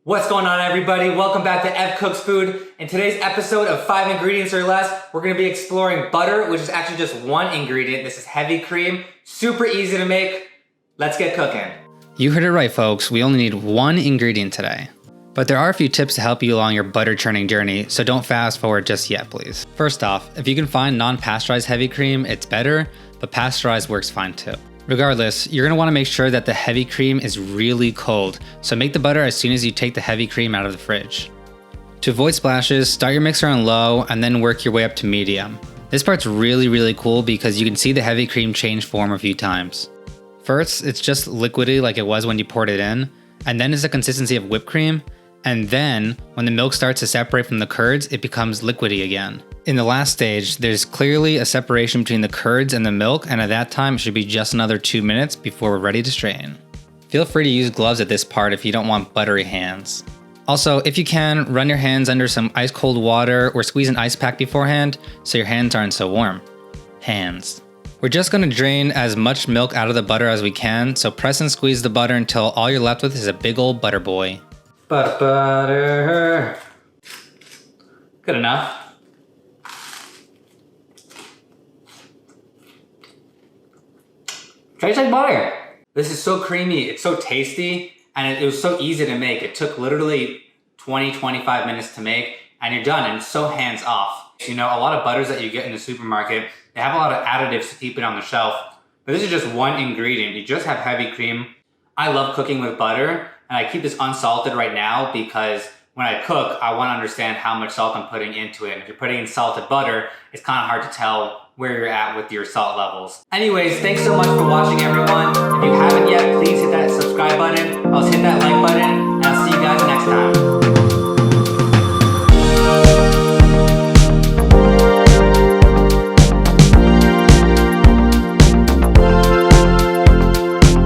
What's going on, everybody? Welcome back to EvCooksFood. In today's episode of 5 ingredients or less, we're going to be exploring butter, which is actually just one ingredient. This is heavy cream, super easy to make. Let's get cooking. You heard it right, folks. We only need one ingredient today. But there are a few tips to help you along your butter churning journey, so don't fast forward just yet, please. First off, if you can find non-pasteurized heavy cream, it's better, but pasteurized works fine too. Regardless, you're going to want to make sure that the heavy cream is really cold, so make the butter as soon as you take the heavy cream out of the fridge. To avoid splashes, start your mixer on low and then work your way up to medium. This part's really cool because you can see the heavy cream change form a few times. First, it's just liquidy like it was when you poured it in, and then it's the consistency of whipped cream, and then when the milk starts to separate from the curds, it becomes liquidy again. In the last stage, there's clearly a separation between the curds and the milk, and at that time it should be just another 2 minutes before we're ready to strain. Feel free to use gloves at this part if you don't want buttery hands. Also, if you can, run your hands under some ice cold water or squeeze an ice pack beforehand so your hands aren't so warm. Hands. We're just going to drain as much milk out of the butter as we can, so press and squeeze the butter until all you're left with is a big old butter boy. Butter. Good enough. Tastes like butter. This is so creamy, it's so tasty, and it was so easy to make. It took literally 20-25 minutes to make, and you're done, and it's so hands off. You know, a lot of butters that you get in the supermarket, they have a lot of additives to keep it on the shelf, but this is just one ingredient. You just have heavy cream. I love cooking with butter, and I keep this unsalted right now because when I cook, I want to understand how much salt I'm putting into it. And if you're putting in salted butter, it's kind of hard to tell where you're at with your salt levels. Anyways, thanks so much for watching, everyone. If you haven't yet, please hit that subscribe button. Also hit that like button.